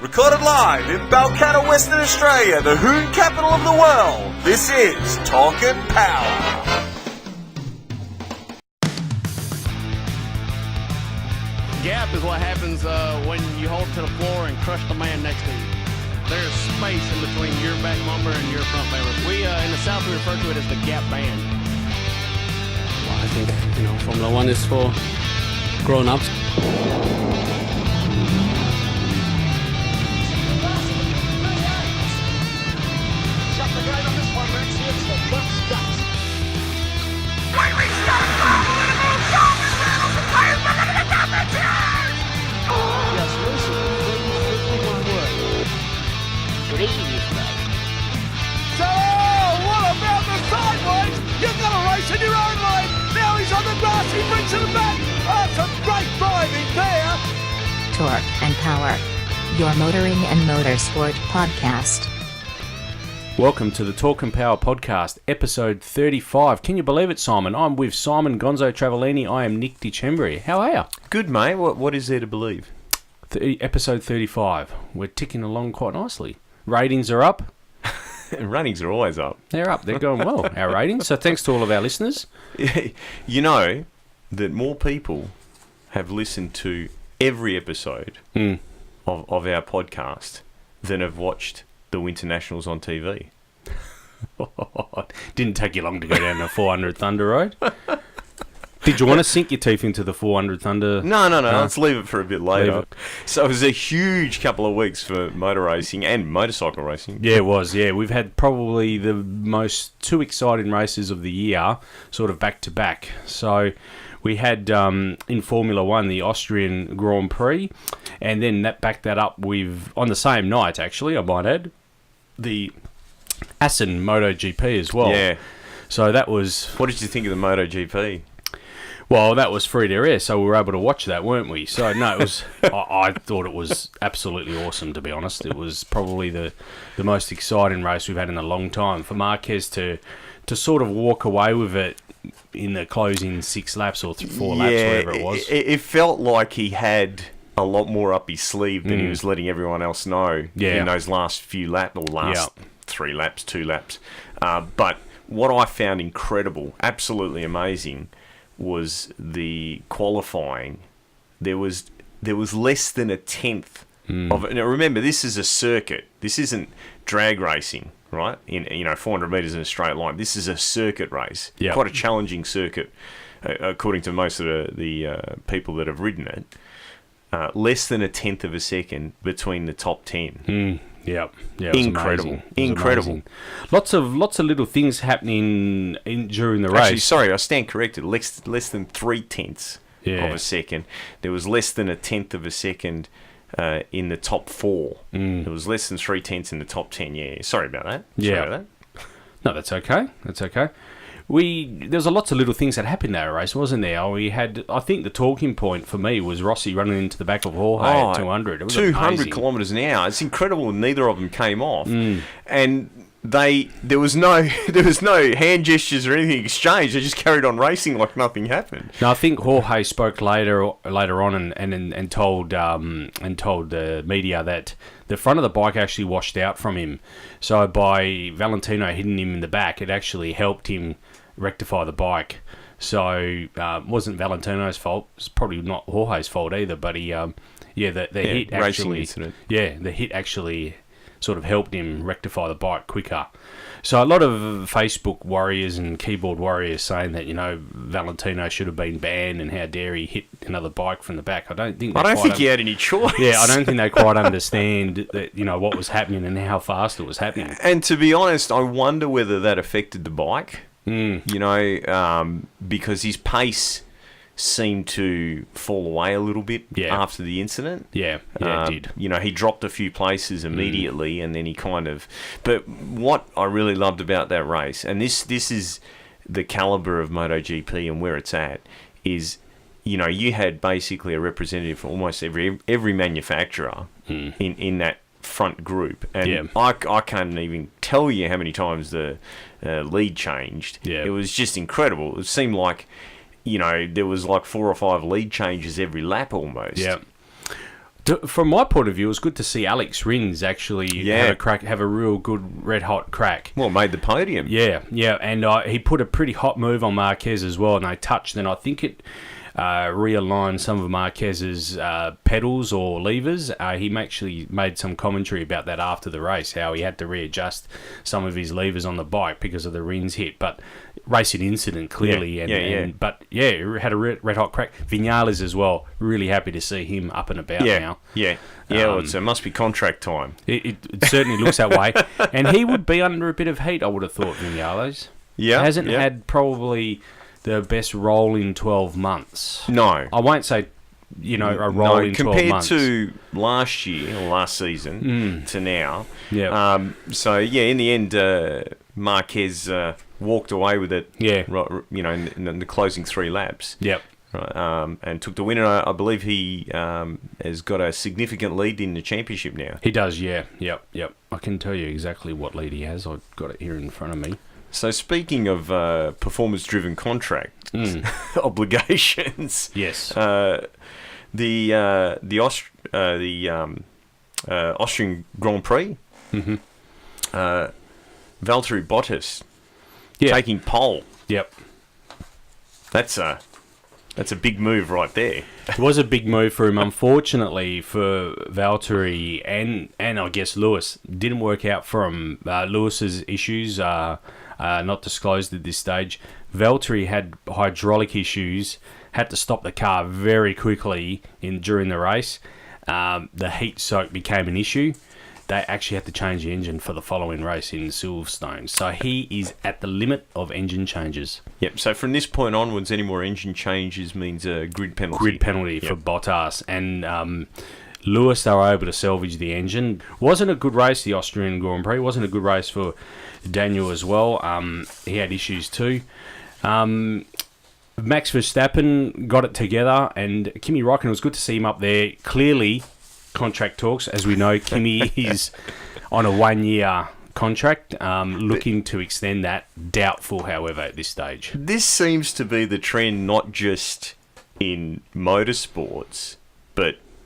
Recorded live in Balcatta, Western Australia, the hoon capital of the world. This is Talkin' Power. Gap is what happens when you hold to the floor and crush the man next to you. There's space in between your back bumper and your front bumper. We in the South we refer to it as the gap band. Well, I think Formula One is for grown-ups. Shut the grade on this one, Rex. Here's the Wes Bucks. When we start following the song is rattle the players, we're gonna get down the chairs! Yes, listen, please, 51 words. Please, mate. So, what about the sideways? You've got a race in your own lane. Now he's on the grass, he brings it back. That's a great driving there. Torque and Power, your motoring and motorsport podcast. Welcome to the Talk and Power podcast, episode 35. Can you believe it, Simon? I'm with Simon Gonzo Travellini. I am Nick DiCembri. How are you? Good, mate. What is there to believe? Episode 35. We're ticking along quite nicely. Ratings are up. Ratings are always up. They're up. They're going well, our ratings. So thanks to all of our listeners. You know that more people have listened to every episode of our podcast than have watched the Winter Nationals on TV. Didn't take you long to go down the 400 Thunder Road. Did you want to sink your teeth into the 400 Thunder? No. Let's leave it for a bit later. So it was a huge couple of weeks for motor racing and motorcycle racing. Yeah, it was. Yeah, we've had probably the two exciting races of the year, sort of back to back. So we had in Formula One the Austrian Grand Prix, and then that backed that up with, on the same night actually, I might add, the Assen MotoGP as well. Yeah. So that was... What did you think of the MotoGP? Well, that was free to air, so we were able to watch that, weren't we? So, no, it was... I thought it was absolutely awesome, to be honest. It was probably the most exciting race we've had in a long time. For Marquez to sort of walk away with it in the closing 6 laps or 4 laps, whatever it was. It felt like he had a lot more up his sleeve than he was letting everyone else know in those last few laps, or last 3 laps, 2 laps. But what I found incredible, absolutely amazing, was the qualifying. There was less than a tenth of it. Now remember, this is a circuit. This isn't drag racing, right? In 400 metres in a straight line. This is a circuit race. Yep. Quite a challenging circuit, according to most of the people that have ridden it. Less than a tenth of a second between the top 10. Yeah, it was incredible. Amazing. It was Incredible. Amazing. Lots of little things happening during the race. Actually, sorry, I stand corrected. Less than 3/10 of a second. There was less than a tenth of a second in the top 4. There was less than 3/10 in the top 10. Yeah, sorry about that. Sorry about that. No, that's okay. That's okay. There was a lots of little things that happened in that race, wasn't there? We had, I think the talking point for me was Rossi running into the back of Jorge at 200. It was 200 amazing. kilometres an hour. It's incredible. Neither of them came off, and there was no hand gestures or anything exchanged. They just carried on racing like nothing happened. No, I think Jorge spoke later on and told the media that the front of the bike actually washed out from him. So by Valentino hitting him in the back, it actually helped him rectify the bike. So it wasn't Valentino's fault. It's probably not Jorge's fault either. But the hit actually, the hit actually sort of helped him rectify the bike quicker. So a lot of Facebook warriors and keyboard warriors saying that Valentino should have been banned and how dare he hit another bike from the back. I don't think he had any choice. Yeah, I don't think they quite understand that what was happening and how fast it was happening. And to be honest, I wonder whether that affected the bike. Because his pace seemed to fall away a little bit after the incident. Yeah, it did. He dropped a few places immediately, and then he kind of... But what I really loved about that race, and this is the calibre of MotoGP and where it's at, is, you had basically a representative from almost every manufacturer in that front group, and I can't even tell you how many times the lead changed. It was just incredible. It seemed like there was like 4 or 5 lead changes every lap almost. From my point of view, it was good to see Alex Rins actually have a real good red hot crack. Well, made the podium. Yeah, and he put a pretty hot move on Marquez as well, and they touched, and I think it realigned some of Marquez's pedals or levers. He actually made some commentary about that after the race, how he had to readjust some of his levers on the bike because of the Rins hit. But racing incident, clearly. But had a red hot crack. Vinales as well. Really happy to see him up and about now. Well, it must be contract time. It certainly looks that way. And he would be under a bit of heat, I would have thought, Vinales. Yeah. Hasn't had probably the best roll in 12 months. No. I won't say, a roll in 12 months. Compared to last year, or last season, to now. Yeah. In the end, Marquez walked away with it, in the closing 3 laps. Yep. Right, and took the win. I believe he has got a significant lead in the championship now. He does, yeah. Yep. I can tell you exactly what lead he has. I've got it here in front of me. So speaking of performance-driven contract obligations, yes, the Austrian Grand Prix, Valtteri Bottas taking pole. Yep, that's a big move right there. It was a big move for him. Unfortunately for Valtteri and I guess Lewis, didn't work out for him. Lewis's issues are not disclosed at this stage. Valtteri had hydraulic issues, had to stop the car very quickly during the race. The heat soak became an issue. They actually had to change the engine for the following race in Silverstone. So he is at the limit of engine changes. Yep, so from this point onwards, any more engine changes means a grid penalty. Grid penalty for Bottas. And Lewis, they were able to salvage the engine. Wasn't a good race, the Austrian Grand Prix. Wasn't a good race for Daniel as well. He had issues too. Max Verstappen got it together, and Kimi Räikkönen, it was good to see him up there. Clearly, contract talks. As we know, Kimi is on a 1-year contract, looking to extend that. Doubtful, however, at this stage. This seems to be the trend, not just in motorsports,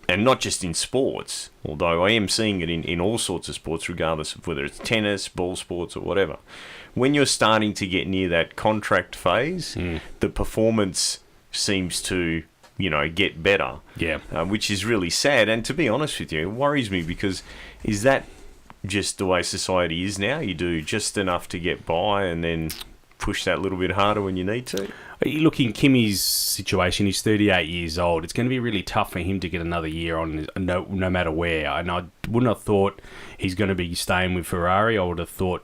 and not just in sports, although I am seeing it in all sorts of sports, regardless of whether it's tennis, ball sports, or whatever. When you're starting to get near that contract phase, the performance seems to get better. Yeah. Which is really sad. And to be honest with you, it worries me, because is that just the way society is now? You do just enough to get by and then push that little bit harder when you need to? Look, in Kimi's situation, he's 38 years old. It's going to be really tough for him to get another year on, no matter where. And I wouldn't have thought he's going to be staying with Ferrari. I would have thought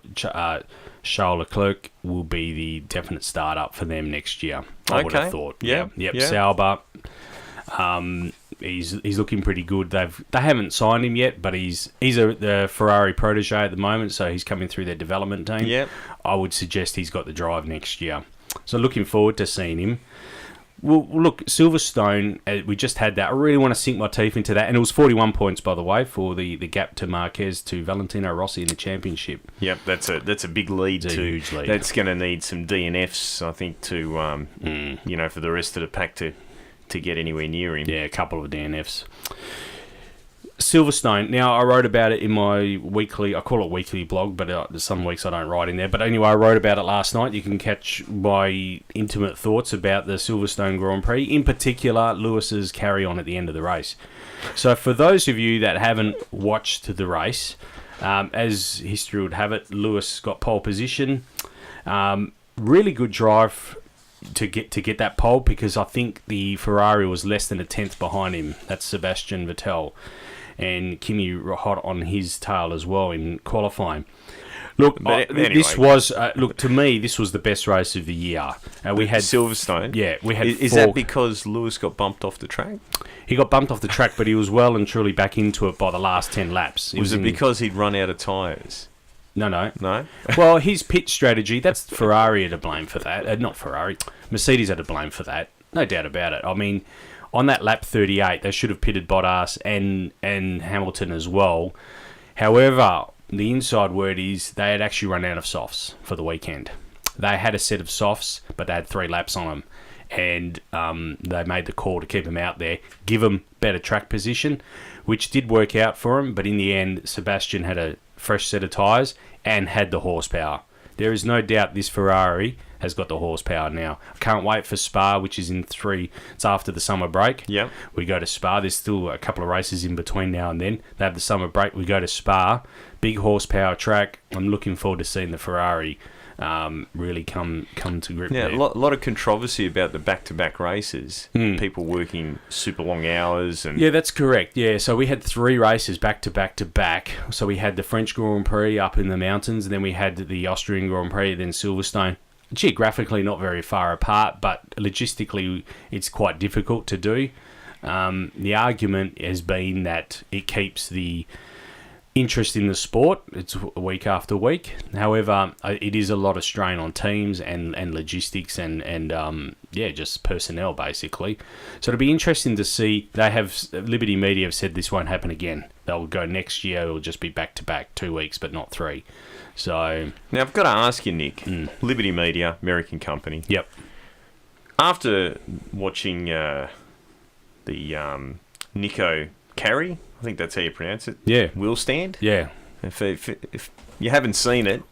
Charles Leclerc will be the definite start-up for them next year. I would have thought. Yeah. Sauber, he's looking pretty good. They haven't signed him yet, but he's the Ferrari protege at the moment, so he's coming through their development team. Yep. I would suggest he's got the drive next year. So looking forward to seeing him. Well, look, Silverstone, we just had that. I really want to sink my teeth into that. And it was 41 points, by the way, for the gap to Marquez to Valentino Rossi in the championship. Yep, that's a big lead. It's a huge lead. That's going to need some DNFs, I think, to for the rest of the pack to get anywhere near him. Yeah, a couple of DNFs. Silverstone. Now, I wrote about it in my weekly, I call it weekly blog, but some weeks I don't write in there. But anyway, I wrote about it last night. You can catch my intimate thoughts about the Silverstone Grand Prix, in particular, Lewis's carry-on at the end of the race. So for those of you that haven't watched the race, as history would have it, Lewis got pole position. Really good drive to get that pole, because I think the Ferrari was less than a tenth behind him. That's Sebastian Vettel. And Kimi hot on his tail as well in qualifying. Look, anyway. This was to me, this was the best race of the year. We had Silverstone. Yeah, we had. Is that because Lewis got bumped off the track? He got bumped off the track, but he was well and truly back into it by the last 10 laps. Was it because he'd run out of tyres? No. No? Well, his pit strategy, that's Ferrari to blame for that. Not Ferrari. Mercedes had to blame for that. No doubt about it. I mean, on that lap 38, they should have pitted Bottas and Hamilton as well. However, the inside word is they had actually run out of softs for the weekend. They had a set of softs, but they had 3 laps on them. And they made the call to keep them out there, give them better track position, which did work out for him, but in the end, Sebastian had a fresh set of tyres and had the horsepower. There is no doubt this Ferrari has got the horsepower now. I can't wait for Spa, which is in 3. It's after the summer break. Yep. We go to Spa. There's still a couple of races in between now and then. They have the summer break. We go to Spa. Big horsepower track. I'm looking forward to seeing the Ferrari really come to grip Yeah, there. a lot of controversy about the back-to-back races. People working super long hours. And Yeah, that's correct. Yeah, so we had 3 races back to back to back. So we had the French Grand Prix up in the mountains, and then we had the Austrian Grand Prix, then Silverstone. Geographically not very far apart, but logistically it's quite difficult to do. The argument has been that it keeps the interest in the sport. It's week after week. However, it is a lot of strain on teams and logistics and just personnel basically. So it'll be interesting to see. Liberty Media have said this won't happen again. They'll go next year. It'll just be back to back 2 weeks, but not 3. So now I've got to ask you, Nick. Liberty Media, American company. Yep. After watching the Nico Carey, I think that's how you pronounce it. Yeah. Wheel stand. Yeah. If you haven't seen it,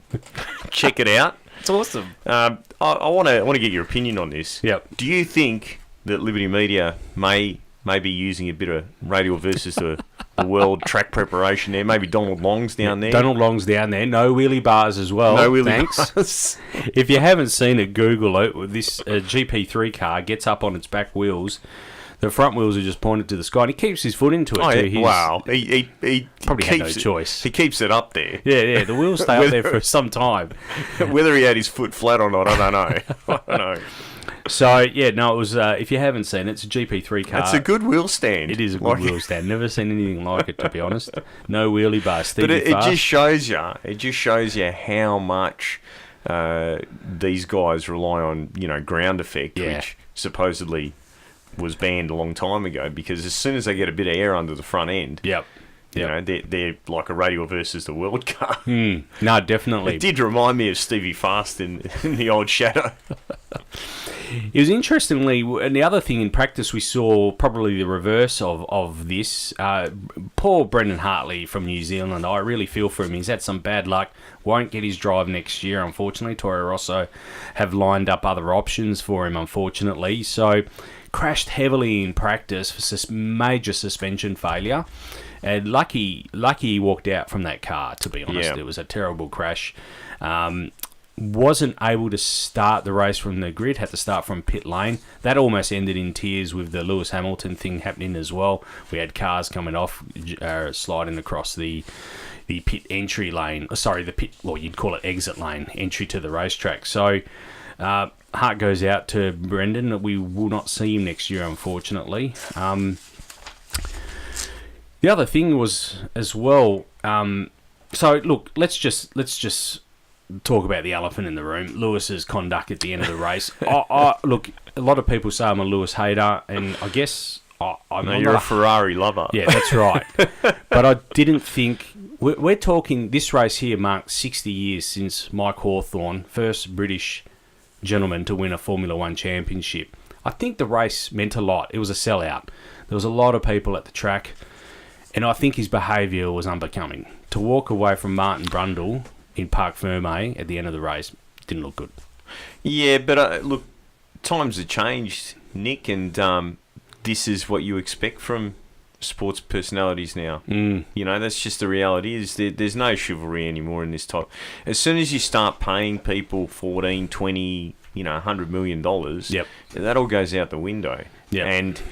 check it out. It's awesome. I want to get your opinion on this. Yep. Do you think that Liberty Media may be using a bit of radial versus the world track preparation there? Maybe Donald Long's down there. Donald Long's down there. No wheelie bars as well. No wheelie Thanks. bars. If you haven't seen it, Google it. This GP3 car gets up on its back wheels. The front wheels are just pointed to the sky, and he keeps his foot into it. Oh, too. yeah. Wow. He probably keeps had no choice. He keeps it up there. Yeah. The wheels stay up there for some time. Whether he had his foot flat or not, I don't know. I don't know. So, it was, if you haven't seen it, it's a GP3 car. It's a good wheel stand. It is a good wheel stand. Never seen anything like it, to be honest. No wheelie bar. But it just shows you. It just shows you how much these guys rely on, ground effect, which supposedly was banned a long time ago, because as soon as they get a bit of air under the front end, they're like a radial versus the world car. No, definitely. It did remind me of Stevie Fast in the old Shadow. It was interestingly, and the other thing in practice we saw probably the reverse of this. Poor Brendan Hartley from New Zealand, I really feel for him. He's had some bad luck, won't get his drive next year, unfortunately. Toro Rosso have lined up other options for him, unfortunately. So crashed heavily in practice for major suspension failure. And lucky he walked out from that car, to be honest. Yeah. It was a terrible crash. Wasn't able to start the race from the grid, had to start from pit lane. That almost ended in tears with the Lewis Hamilton thing happening as well. We had cars coming off, sliding across the pit entry lane. Sorry, the pit, well, you'd call it exit lane, entry to the racetrack. So heart goes out to Brendan. We will not see him next year, unfortunately. The other thing was as well. So look, let's just talk about the elephant in the room. Lewis's conduct at the end of the race. Look, a lot of people say I'm a Lewis hater, and I guess you're a Ferrari lover. Yeah, that's right. But I didn't think we're talking. This race here marked 60 years since Mike Hawthorn, first British gentleman to win a Formula One championship. I think the race meant a lot. It was a sellout. There was a lot of people at the track, and I think his behaviour was unbecoming. To walk away from Martin Brundle in Parc Ferme at the end of the race didn't look good. Yeah, but look, times have changed, Nick, and this is what you expect from sports personalities now. That's just the reality. Is there's no chivalry anymore in this type. As soon as you start paying people $14, $20, $100 million, that all goes out the window. Yep. And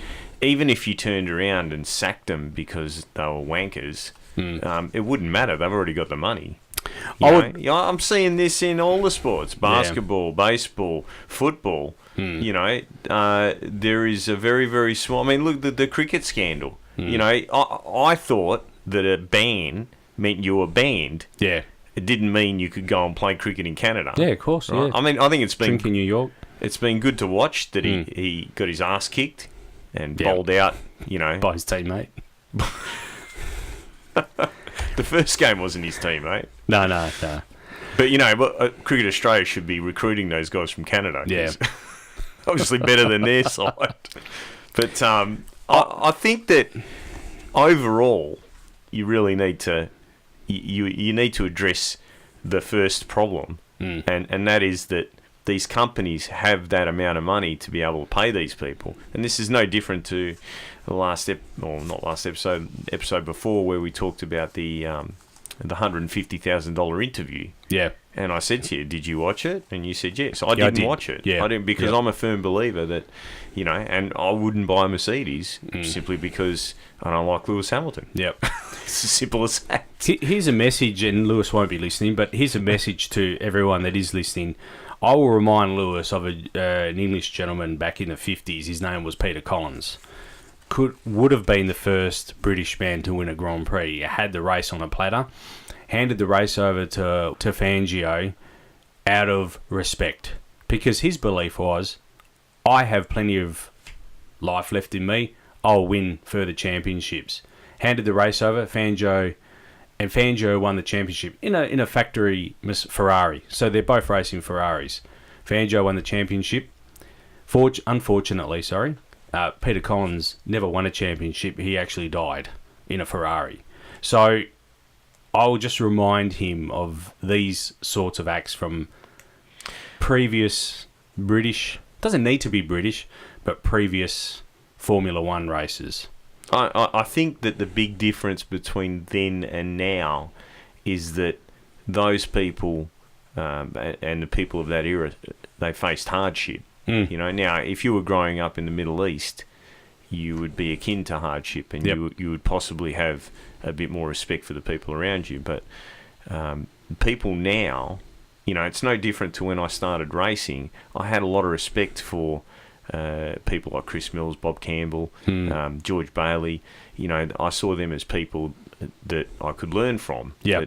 even if you turned around and sacked them because they were wankers, it wouldn't matter. They've already got the money. I'm seeing this in all the sports: basketball, baseball, football. There is a very, very small. I mean, look, the cricket scandal. I thought that a ban meant you were banned. Yeah, it didn't mean you could go and play cricket in Canada. Yeah, of course. Right? Yeah. I mean, I think it's been drink in New York. It's been good to watch that he got his ass kicked and bowled out. By his teammate. The first game wasn't his teammate. No. But Cricket Australia should be recruiting those guys from Canada. Yeah, obviously better than their side. But I think that overall, you really need to you need to address the first problem, and that is that these companies have that amount of money to be able to pay these people. And this is no different to the episode before, where we talked about the $150,000 interview. Yeah. And I said to you, did you watch it? And you said yes. I didn't watch it. Yeah. I didn't, because I'm a firm believer that, and I wouldn't buy a Mercedes simply because I don't like Lewis Hamilton. Yep. It's as simple as that. Here's a message, and Lewis won't be listening, but here's a message to everyone that is listening. I will remind Lewis of an English gentleman back in the 50s. His name was Peter Collins. Would have been the first British man to win a Grand Prix. He had the race on a platter, handed the race over to Fangio out of respect, because his belief was, I have plenty of life left in me, I'll win further championships. Handed the race over, Fangio won the championship in a factory Ferrari. So they're both racing Ferraris. Fangio won the championship. Unfortunately, Peter Collins never won a championship. He actually died in a Ferrari. So I'll just remind him of these sorts of acts from previous British, doesn't need to be British, but previous Formula One races. I think that the big difference between then and now is that those people and the people of that era, they faced hardship. Now, if you were growing up in the Middle East, you would be akin to hardship, and you would possibly have a bit more respect for the people around you. But people now, it's no different to when I started racing. I had a lot of respect for people like Chris Mills, Bob Campbell, George Bailey. I saw them as people that I could learn from. Yeah.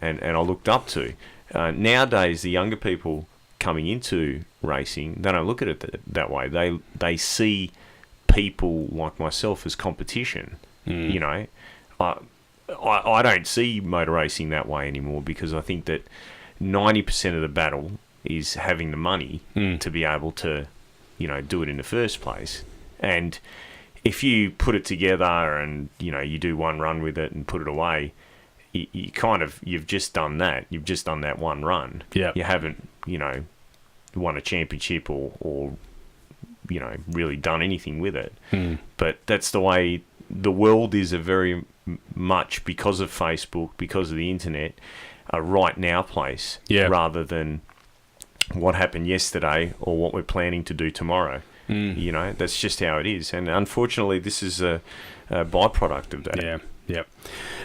And I looked up to. Nowadays, the younger people coming into racing, they don't look at it that way. They see people like myself as competition. I don't see motor racing that way anymore, because I think that 90% of the battle is having the money to be able to do it in the first place. And if you put it together and you do one run with it and put it away, you've just done that. You've just done that one run. Yeah. You haven't won a championship or really done anything with it. But that's the way the world is, a very much, because of Facebook, because of the internet, a right now place, rather than what happened yesterday or what we're planning to do tomorrow. That's just how it is. And unfortunately, this is a byproduct of that. Yeah.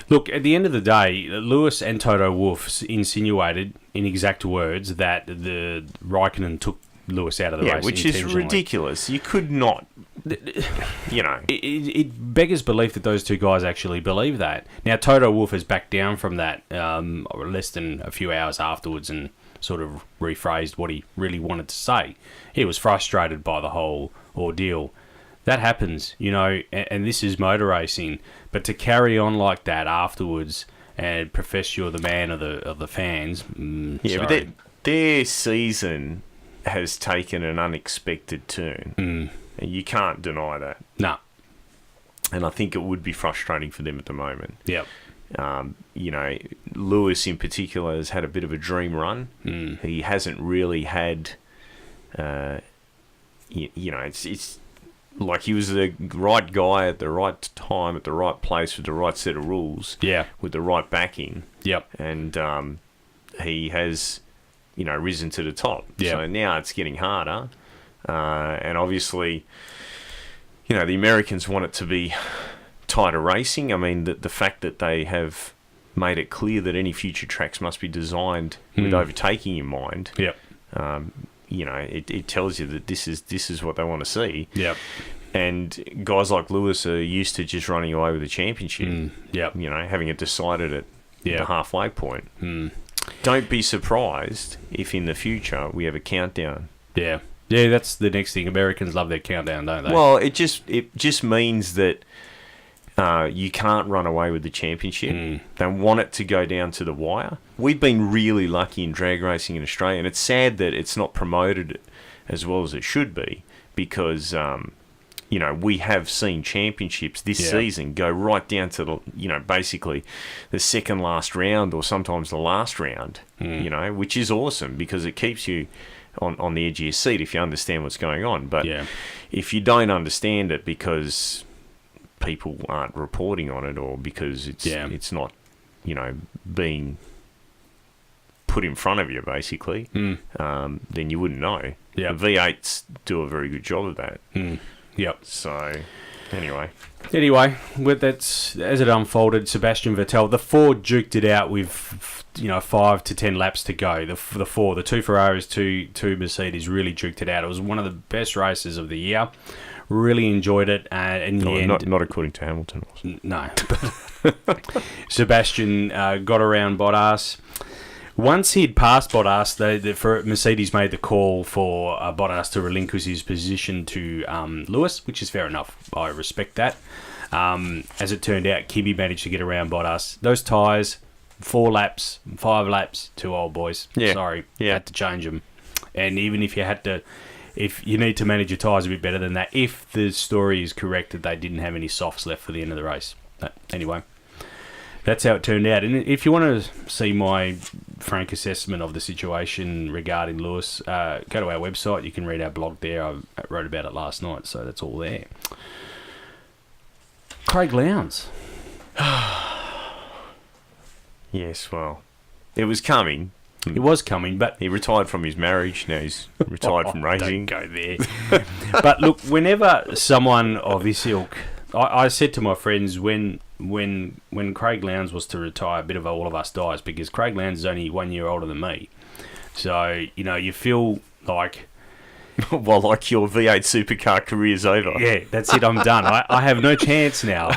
Look, at the end of the day, Lewis and Toto Wolff insinuated, in exact words, that the Raikkonen took Lewis out of the race. Which is ridiculous. You could not, It beggars belief that those two guys actually believe that. Now, Toto Wolff has backed down from that less than a few hours afterwards and sort of rephrased what he really wanted to say. He was frustrated by the whole ordeal. That happens, and this is motor racing. But to carry on like that afterwards and profess you're the man of the fans, but their season has taken an unexpected turn. And you can't deny that. No. And I think it would be frustrating for them at the moment. Yep. Lewis in particular has had a bit of a dream run. He hasn't really had, it's like he was the right guy at the right time, at the right place, with the right set of rules. Yeah. With the right backing. Yep. And he has, risen to the top. Yep. So now it's getting harder. And obviously, the Americans want it to be tighter racing. I mean, the fact that they have made it clear that any future tracks must be designed with overtaking in mind. Yep. It tells you that this is what they want to see. Yep. And guys like Lewis are used to just running away with the championship. Yep. Having it decided at the halfway point. Don't be surprised if in the future we have a countdown. Yeah. Yeah, that's the next thing. Americans love their countdown, don't they? Well, it just means that you can't run away with the championship. They want it to go down to the wire. We've been really lucky in drag racing in Australia, and it's sad that it's not promoted as well as it should be, because we have seen championships this season go right down to the, basically the second last round or sometimes the last round, which is awesome because it keeps you on the edge of your seat if you understand what's going on. But if you don't understand it because people aren't reporting on it or because it's not, being put in front of you, basically, then you wouldn't know. Yeah. The V8s do a very good job of that. Yep. So, anyway, that's as it unfolded. Sebastian Vettel, the Ford duked it out with 5 to 10 laps to go. The two Ferraris, two Mercedes really duked it out. It was one of the best races of the year. Really enjoyed it. In the end, not according to Hamilton. No. Sebastian got around Bottas. Once he'd passed Bottas, Mercedes made the call for Bottas to relinquish his position to Lewis, which is fair enough. I respect that. As it turned out, Kimi managed to get around Bottas. Those tyres, 4 laps, 5 laps, too old, boys. Yeah. Sorry. Yeah. Had to change them. And even if you need to manage your tyres a bit better than that, if the story is correct that they didn't have any softs left for the end of the race. But anyway, that's how it turned out. And if you want to see my frank assessment of the situation regarding Lewis, go to our website. You can read our blog there. I wrote about it last night, so that's all there. Craig Lowndes. Yes, well, it was coming. It was coming, but he retired from his marriage. Now he's retired from racing. Don't go there. But look, whenever someone of this ilk, I said to my friends when Craig Lowndes was to retire, a bit of all of us dies because Craig Lowndes is only 1 year older than me. So you feel like, well, like your V8 supercar career's over. Yeah, that's it. I'm done. I have no chance now.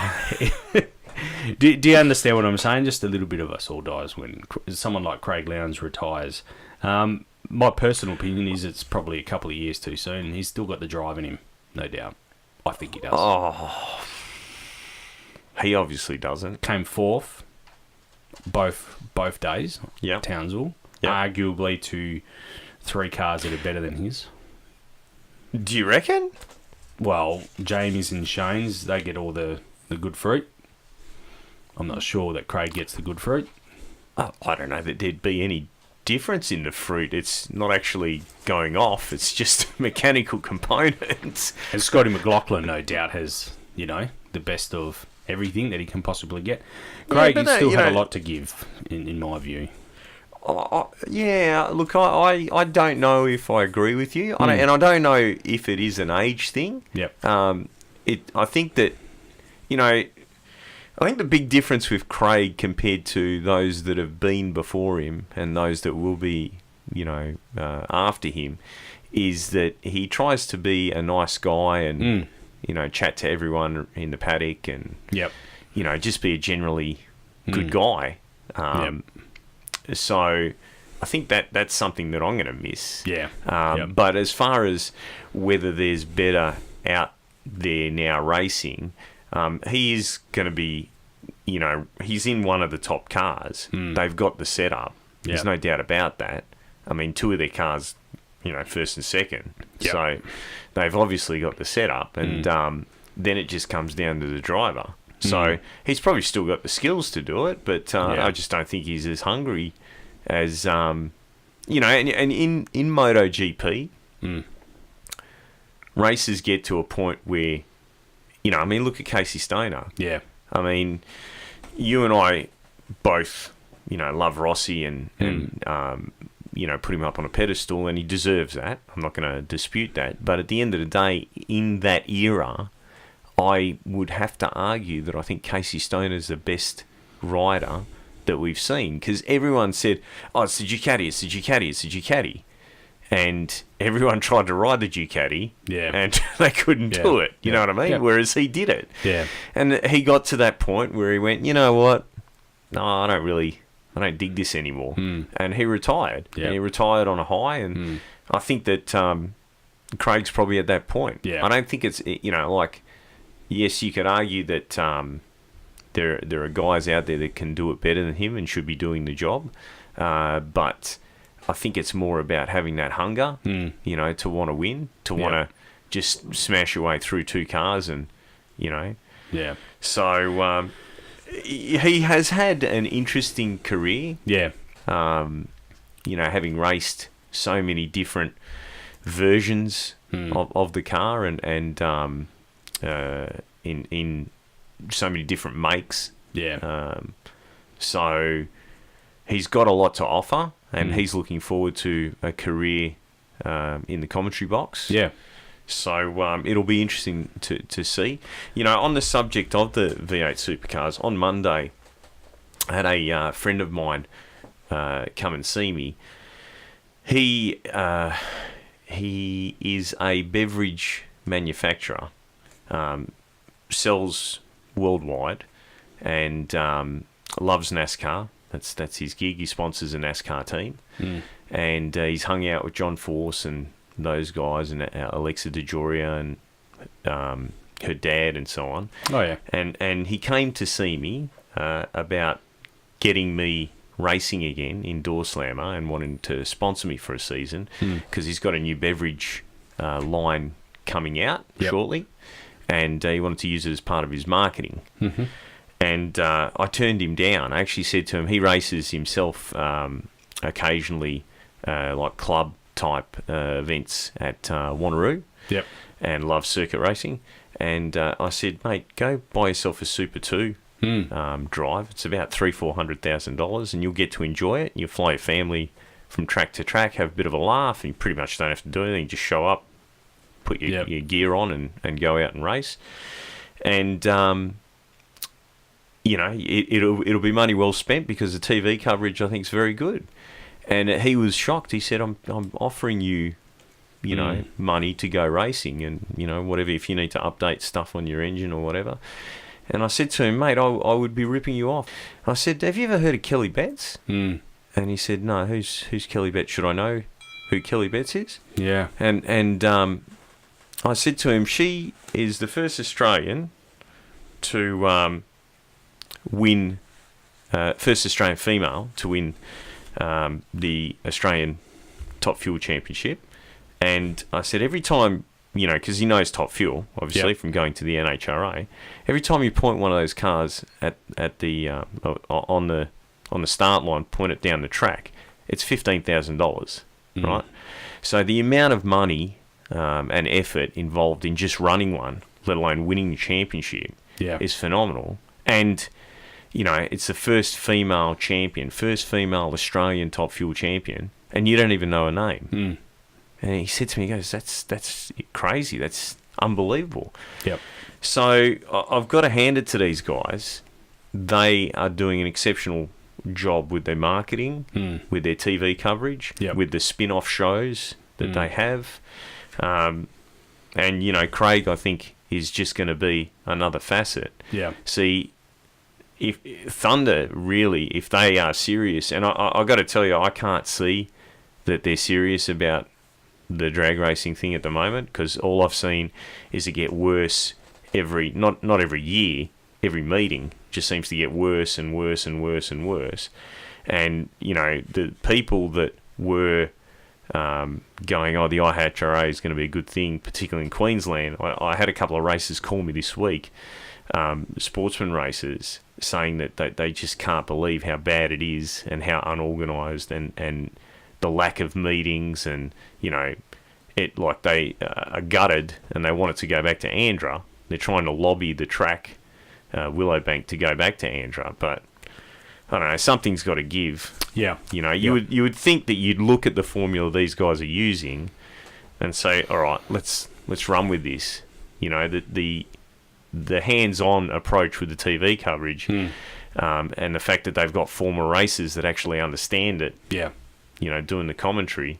Do you understand what I'm saying? Just a little bit of us all dies when someone like Craig Lowndes retires. My personal opinion is it's probably a couple of years too soon. He's still got the drive in him, no doubt. I think he does. Oh, he obviously doesn't. Came fourth both days. Yeah, Townsville. Yep. Arguably to 3 cars that are better than his. Do you reckon? Well, Jamie's and Shane's, they get all the good fruit. I'm not sure that Craig gets the good fruit. I don't know that there'd be any difference in the fruit. It's not actually going off. It's just mechanical components. And Scotty McLaughlin, no doubt, has, the best of everything that he can possibly get. Craig, he still had a lot to give, in my view. Yeah, look, I don't know if I agree with you. And I don't know if it is an age thing. Yep. I think that, I think the big difference with Craig compared to those that have been before him and those that will be, after him, is that he tries to be a nice guy and, chat to everyone in the paddock and, just be a generally good guy. So I think that's something that I'm going to miss. Yeah. But as far as whether there's better out there now racing, he is going to be, he's in one of the top cars. They've got the setup. There's no doubt about that. I mean, 2 of their cars, first and second. Yep. So they've obviously got the setup. And then it just comes down to the driver. So he's probably still got the skills to do it, but I just don't think he's as hungry as, and in MotoGP, races get to a point where, look at Casey Stoner. Yeah. I mean, you and I both, love Rossi and put him up on a pedestal, and he deserves that. I'm not going to dispute that. But at the end of the day, in that era, I would have to argue that I think Casey Stoner's the best rider that we've seen, because everyone said, oh, it's the Ducati, it's the Ducati, it's the Ducati. And everyone tried to ride the Ducati, and they couldn't do it. You know what I mean? Yeah. Whereas he did it. Yeah. And he got to that point where he went, you know what? No, I don't dig this anymore. And he retired. Yeah. And he retired on a high, and I think that Craig's probably at that point. Yeah. I don't think it's, yes, you could argue that there are guys out there that can do it better than him and should be doing the job, but I think it's more about having that hunger, to want to win, to want to just smash your way through two cars and, Yeah. So he has had an interesting career. Yeah. Having raced so many different versions of the car and in so many different makes. Yeah. So he's got a lot to offer, and he's looking forward to a career in the commentary box. Yeah. So it'll be interesting to see. On the subject of the V8 Supercars, on Monday, I had a friend of mine come and see me. He is a beverage manufacturer, sells worldwide, and loves NASCAR. That's his gig. He sponsors a NASCAR team, and he's hung out with John Force and those guys, and Alexa DeJoria and her dad and so on. Oh yeah. And he came to see me about getting me racing again in Door Slammer and wanting to sponsor me for a season because he's got a new beverage line coming out shortly, and he wanted to use it as part of his marketing. Mm-hmm. And I turned him down. I actually said to him, he races himself occasionally, like club type events at Wanneroo, and loves circuit racing. And I said, mate, go buy yourself a Super 2 drive. It's about $300,000-$400,000, and you'll get to enjoy it. You'll fly your family from track to track, have a bit of a laugh, and you pretty much don't have to do anything. Just show up, put your gear on, and go out and race. And it'll be money well spent because the TV coverage I think is very good. And he was shocked. He said, I'm offering you, money to go racing and, whatever, if you need to update stuff on your engine or whatever. And I said to him, mate, I would be ripping you off. I said, have you ever heard of Kelly Betts? And he said, no, who's Kelly Betts? Should I know who Kelly Betts is? Yeah. And I said to him, she is the first Australian to win, first Australian female to win the Australian Top Fuel Championship. And I said, every time, because he knows Top Fuel, obviously, from going to the NHRA, every time you point one of those cars at the on the start line, point it down the track, it's $15,000, right? So the amount of money and effort involved in just running one, let alone winning the championship, is phenomenal. And it's the first female champion, first female Australian Top Fuel champion, and you don't even know her name. And he said to me, he goes, that's crazy. That's unbelievable. Yep. So I've got to hand it to these guys. They are doing an exceptional job with their marketing, with their TV coverage, with the spin-off shows that they have. And, Craig, I think, is just going to be another facet. Yeah. See, if Thunder really, if they are serious, and I got to tell you, I can't see that they're serious about the drag racing thing at the moment, because all I've seen is it get worse not every year, every meeting just seems to get worse and worse and worse and worse. And the people that were going, the IHRA is going to be a good thing, particularly in Queensland. I had a couple of racers call me this week, sportsman racers, saying that they just can't believe how bad it is and how unorganised and the lack of meetings, and it like they are gutted and they want it to go back to ANDRA. They're trying to lobby the track, Willowbank, to go back to ANDRA, but I don't know, something's got to give. Yeah. You would think that you'd look at the formula these guys are using and say, all right, let's run with this. The hands-on approach with the TV coverage, and the fact that they've got former racers that actually understand it. Yeah. Doing the commentary.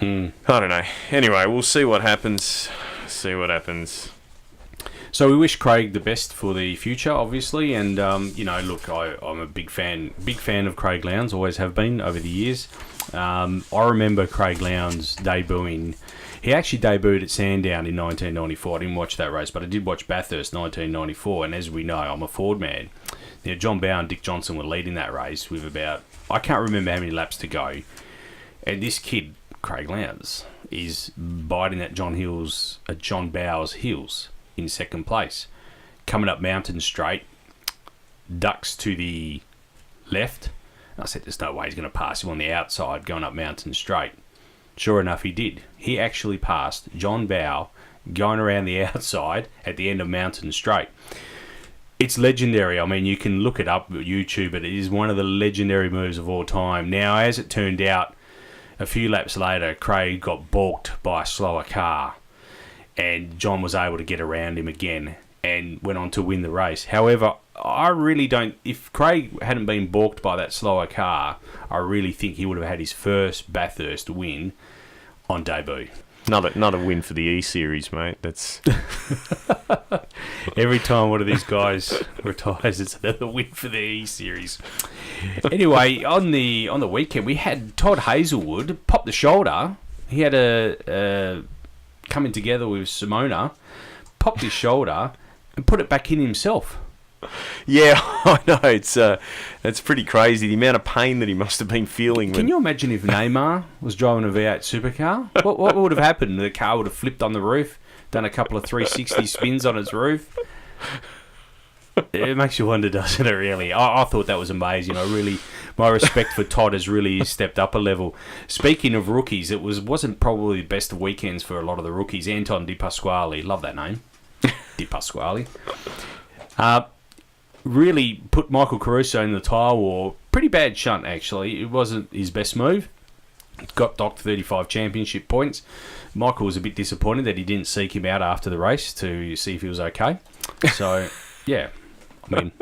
I don't know. Anyway, we'll see what happens. So we wish Craig the best for the future, obviously, and look, I'm a big fan of Craig Lowndes, always have been over the years. I remember Craig Lowndes debuting. He actually debuted at Sandown in 1994. I didn't watch that race, but I did watch Bathurst 1994, and as we know, I'm a Ford man. John Bowe and Dick Johnson were leading that race with about, I can't remember how many laps to go, and this kid Craig Lowndes is biting at John Bowers' heels in second place. Coming up Mountain Straight, ducks to the left. I said, there's no way he's going to pass him on the outside going up Mountain Straight. Sure enough, he did. He actually passed John Bow going around the outside at the end of Mountain Straight. It's legendary. I mean, you can look it up on YouTube, but it is one of the legendary moves of all time. Now, as it turned out, a few laps later, Craig got balked by a slower car, and John was able to get around him again and went on to win the race. However, I really don't... If Craig hadn't been balked by that slower car, I really think he would have had his first Bathurst win on debut. Another win for the E-Series, mate. That's every time one of these guys retires, it's another win for the E-Series. Anyway, on the weekend, we had Todd Hazelwood pop the shoulder. He had a coming together with Simona, popped his shoulder and put it back in himself. Yeah, I know. It's pretty crazy, the amount of pain that he must have been feeling. Can you imagine if Neymar was driving a V8 supercar? What would have happened? The car would have flipped on the roof, done a couple of 360 spins on its roof. It makes you wonder, doesn't it, really? I thought that was amazing. My respect for Todd has really stepped up a level. Speaking of rookies, it wasn't probably the best of weekends for a lot of the rookies. Anton Di Pasquale, love that name. Di Pasquale. Really put Michael Caruso in the tyre war. Pretty bad shunt, actually. It wasn't his best move. Got docked 35 championship points. Michael was a bit disappointed that he didn't seek him out after the race to see if he was okay. So, yeah. I mean...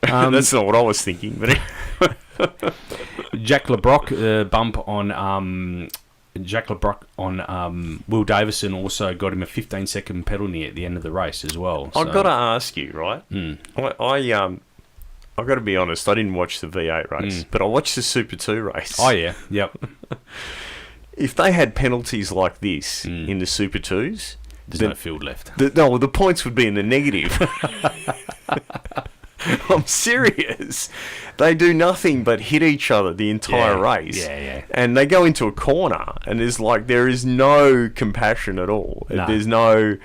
that's not what I was thinking, but... Jack LeBrock, bump on... Jack LeBrock on Will Davison also got him a 15-second penalty at the end of the race as well. So. I've got to ask you, right? I've got to be honest, I didn't watch the V8 race, but I watched the Super 2 race. Oh, yeah. Yep. If they had penalties like this in the Super 2s... There's no field left. The points would be in the negative. I'm serious. They do nothing but hit each other the entire race. Yeah. And they go into a corner, and there is no compassion at all. No. There's no,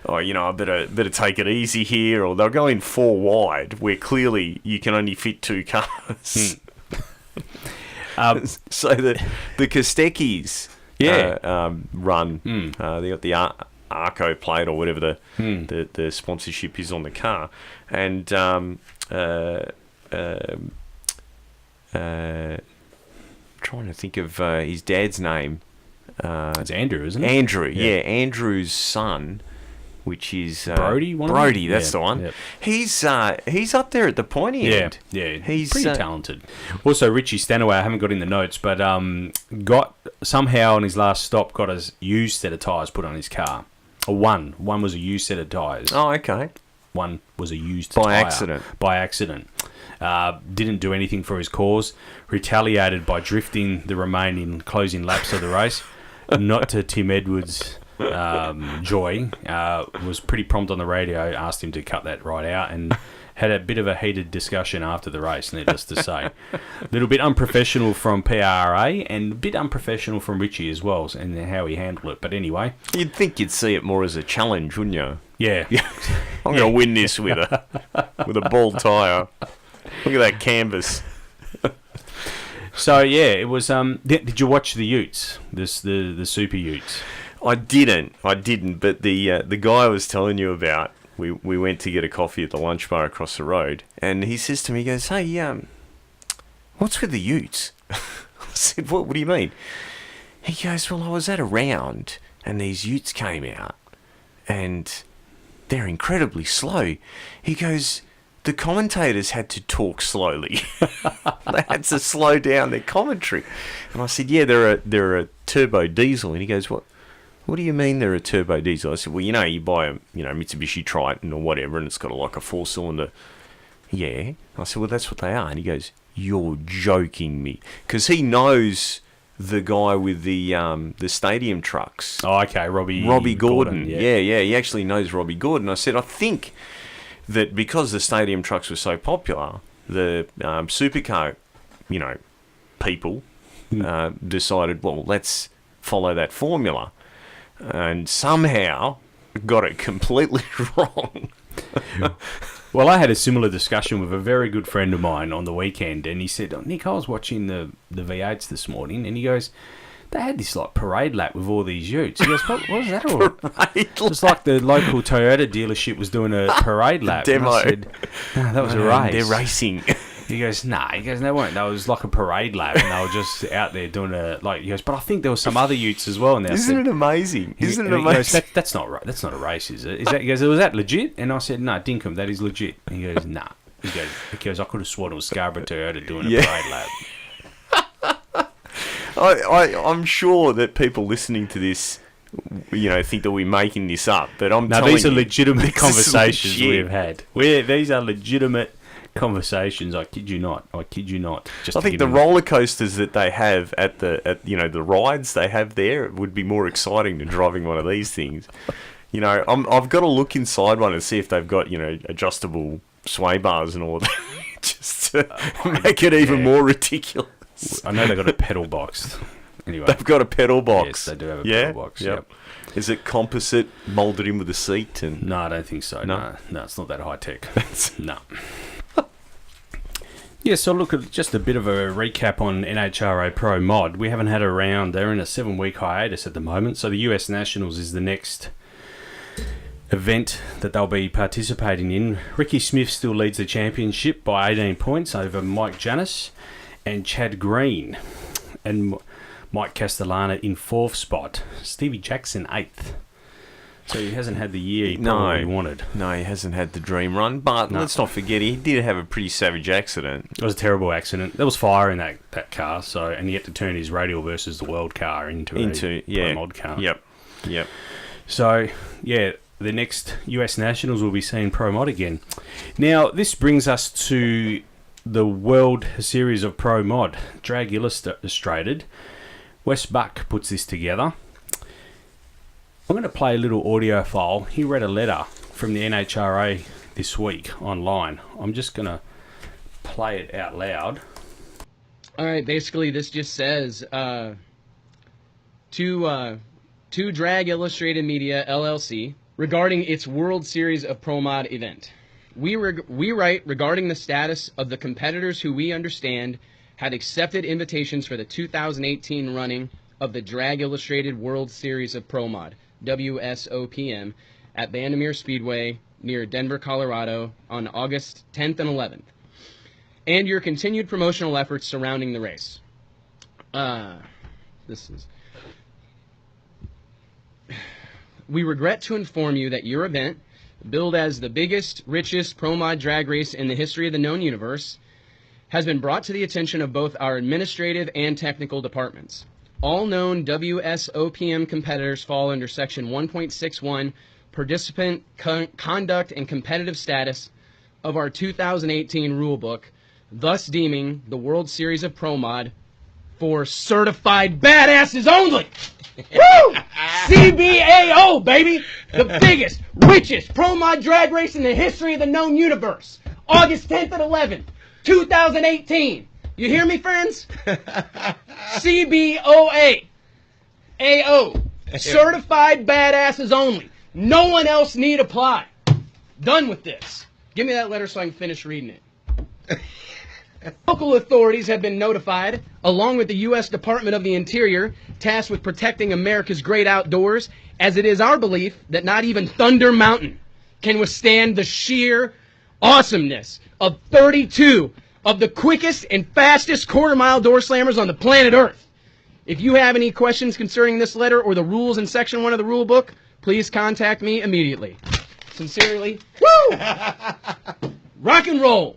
I better take it easy here, or they'll go in 4 wide, where clearly you can only fit 2 cars. So the Kostecki's run, they got the Arco plate or whatever the sponsorship is on the car, and trying to think of his dad's name. It's Andrew, isn't it? Andrew, yeah. Andrew's son, which is Brody. Brody, that's the one. Yep. He's up there at the pointy end. Yeah, he's pretty talented. Also, Richie Stanaway, I haven't got in the notes, but got somehow on his last stop got a used set of tyres put on his car. One was a used set of tyres. Oh, okay. One was a used by tyre. By accident. Didn't do anything for his cause. Retaliated by drifting the remaining closing laps of the race. Not to Tim Edwards' joy. Was pretty prompt on the radio. Asked him to cut that right out and had a bit of a heated discussion after the race, needless to say. A little bit unprofessional from PRA and a bit unprofessional from Richie as well, and how he handled it. But anyway. You'd think you'd see it more as a challenge, wouldn't you? Yeah. I'm going to win this with a bald tyre. Look at that canvas. So, yeah, it was... did you watch the Utes? The Super Utes? I didn't, but the guy I was telling you about, we went to get a coffee at the lunch bar across the road, and he says to me, he goes, hey, what's with the Utes? I said, what do you mean? He goes, well, I was at a round, and these Utes came out, and they're incredibly slow. He goes, the commentators had to talk slowly. They had to slow down their commentary. And I said, yeah, they're a turbo diesel. And he goes, what do you mean they're a turbo diesel? I said, well, you buy a Mitsubishi Triton or whatever, and it's got a 4-cylinder. Yeah. I said, well, that's what they are. And he goes, you're joking me. Because he knows the guy with the stadium trucks. Oh, okay, Robbie Gordon. Yeah, he actually knows Robbie Gordon. I said, I think that because the stadium trucks were so popular, the supercar, people decided, well, let's follow that formula, and somehow got it completely wrong. Well, I had a similar discussion with a very good friend of mine on the weekend, and he said, Nick, I was watching the V8s this morning, and he goes, they had this like parade lap with all these utes. He goes, what was that all? It was like the local Toyota dealership was doing a parade lap. Demo. And I said, no, that was a race. They're racing. He goes, nah. He goes, they weren't. That was like a parade lap, and they were just out there doing he goes, but I think there was some other utes as well. And Isn't it amazing? Isn't it He amazing? goes, that's not right. That's not a race, is it? He goes, was that legit? And I said, no, Dinkum, that is legit. And he goes, nah. He goes, I could have sworn it was Scarborough Toyota doing a parade lap. I'm sure that people listening to this, think that we're making this up, but I'm telling you, these are legitimate conversations legit. we've had. These are legitimate conversations. I kid you not. Just I think the roller coasters that they have at the rides they have there would be more exciting than driving one of these things. I've got to look inside one and see if they've got adjustable sway bars and all that, just to make it even more ridiculous. I know they've got a pedal box. Anyway, they've got a pedal box. Yes, they do have a pedal box. Yep. Is it composite, moulded in with a seat? No, I don't think so. No, it's not that high tech. No. Yeah, so look at just a bit of a recap on NHRA Pro Mod. We haven't had a round. They're in a 7-week hiatus at the moment. So the US Nationals is the next event that they'll be participating in. Ricky Smith still leads the championship by 18 points over Mike Janis and Chad Green, and Mike Castellana in 4th spot. Stevie Jackson 8th. So he hasn't had the year he probably wanted. No, he hasn't had the dream run, but let's not forget he did have a pretty savage accident. It was a terrible accident. There was fire in that car, and he had to turn his radial versus the world car into a Pro Mod car. Yep. So, yeah, the next US Nationals will be seeing Pro Mod again. Now, this brings us to the World Series of Pro Mod. Drag Illustrated. Wes Buck puts this together. I'm going to play a little audio file. He read a letter from the NHRA this week online. I'm just going to play it out loud. All right, basically this just says to Drag Illustrated Media LLC regarding its World Series of Pro Mod event. We write regarding the status of the competitors who we understand had accepted invitations for the 2018 running of the Drag Illustrated World Series of Pro Mod, WSOPM, at Bandimere Speedway near Denver, Colorado on August 10th and 11th, and your continued promotional efforts surrounding the race. We regret to inform you that your event, billed as the biggest, richest Pro Mod drag race in the history of the known universe, has been brought to the attention of both our administrative and technical departments. All known WSOPM competitors fall under Section 1.61, Participant Conduct and Competitive Status of our 2018 rulebook, thus deeming the World Series of Pro Mod for certified badasses only. Woo! CBAO, baby! The biggest, richest Pro Mod drag race in the history of the known universe. August 10th and 11th, 2018. You hear me, friends? CBOA. AO. Certified badasses only. No one else need apply. Done with this. Give me that letter so I can finish reading it. Local authorities have been notified, along with the U.S. Department of the Interior, tasked with protecting America's great outdoors, as it is our belief that not even Thunder Mountain can withstand the sheer awesomeness of 32 of the quickest and fastest quarter-mile door slammers on the planet Earth. If you have any questions concerning this letter or the rules in Section 1 of the rule book, please contact me immediately. Sincerely, woo! Rock and roll!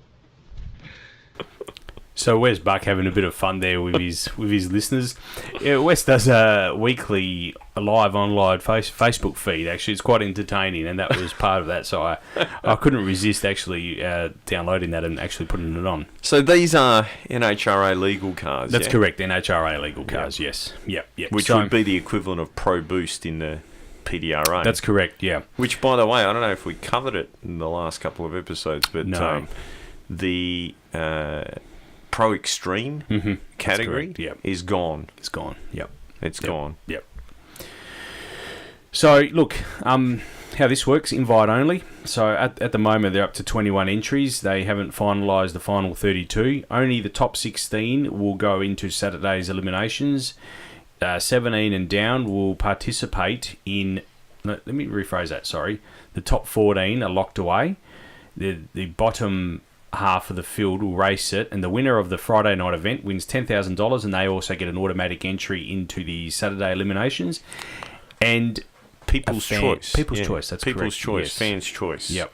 So Wes Buck having a bit of fun there with his listeners. Yeah, Wes does a weekly live online Facebook feed. Actually, it's quite entertaining, and that was part of that. So I couldn't resist actually downloading that and actually putting it on. So these are NHRA legal cars. That's correct, NHRA legal cars. Yes, yep. Which would be the equivalent of Pro Boost in the PDRA. That's correct. Yeah. Which, by the way, I don't know if we covered it in the last couple of episodes, but no. The Pro Extreme category is gone. It's gone. Yep. It's gone. Yep. So, look, how this works, invite only. So, at the moment, they're up to 21 entries. They haven't finalised the final 32. Only the top 16 will go into Saturday's eliminations. 17 and down will participate in... Let me rephrase that, sorry. The top 14 are locked away. The bottom half of the field will race it, and the winner of the Friday night event wins $10,000, and they also get an automatic entry into the Saturday eliminations. And People's choice. People's choice, that's People's correct. choice, Yes. fans' choice. Yep.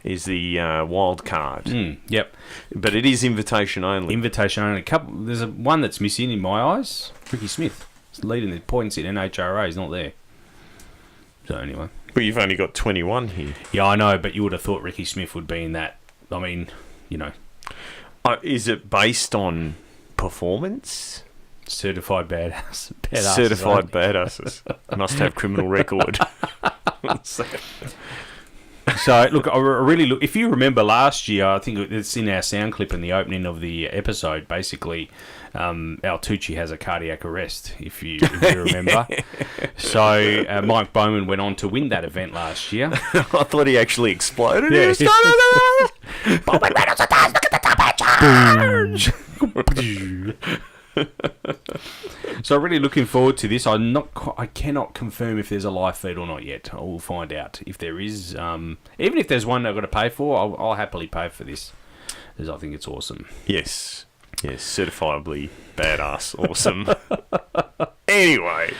Is the wild card. Yep. But it is invitation only. Invitation only. There's one that's missing in my eyes. Ricky Smith. He's leading the points in NHRA. He's not there. So anyway. But you've only got 21 here. Yeah, I know, but you would have thought Ricky Smith would be in that. I mean, you know. Is it based on performance? Certified badasses. Certified badasses. Must have criminal record. So, look, I really look. If you remember last year, I think it's in our sound clip in the opening of the episode. Basically, Tucci has a cardiac arrest. If you remember, so Mike Bowman went on to win that event last year. I thought he actually exploded. Yeah. Bowman Reynolds does. Look at the top edge. So I'm really looking forward to this. I cannot confirm if there's a live feed or not yet. I will find out if there is. Even if there's one I've got to pay for, I'll happily pay for this, because I think it's awesome. Yes, certifiably badass, awesome. Anyway,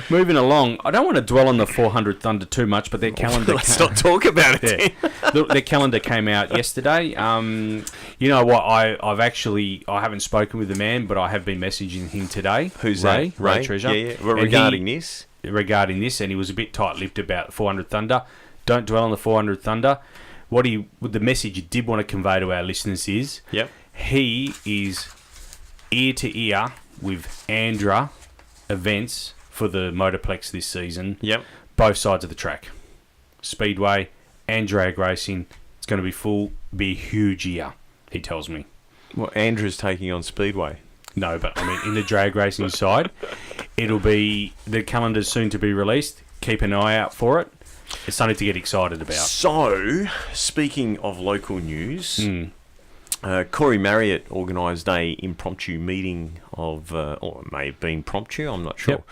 moving along. I don't want to dwell on the 400 Thunder too much, but their calendar. Let's not talk about it. Look, their calendar came out yesterday. You know what? I haven't spoken with the man, but I have been messaging him today. Who's Ray? that? Ray Treasure. Yeah. Regarding this, and he was a bit tight-lipped about 400 Thunder. Don't dwell on the 400 Thunder. The message he did want to convey to our listeners is, he is ear to ear with ANDRA events for the Motorplex this season. Both sides of the track, speedway and drag racing. It's going to be a huge year, he tells me. Well, Andrew's taking on speedway. No, but I mean in the drag racing side, the calendar's soon to be released. Keep an eye out for it. It's something to get excited about. So, speaking of local news, Corey Marriott organised a impromptu meeting of, or it may have been promptu, I'm not sure,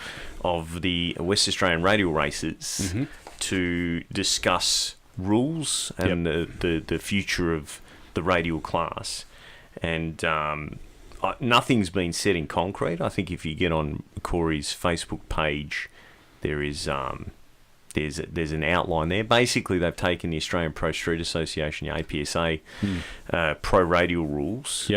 of the West Australian radial races to discuss rules and the future of the radial class. And nothing's been set in concrete. I think if you get on Corey's Facebook page, there is there's an outline there. Basically, they've taken the Australian Pro Street Association, the APSA, pro radial rules.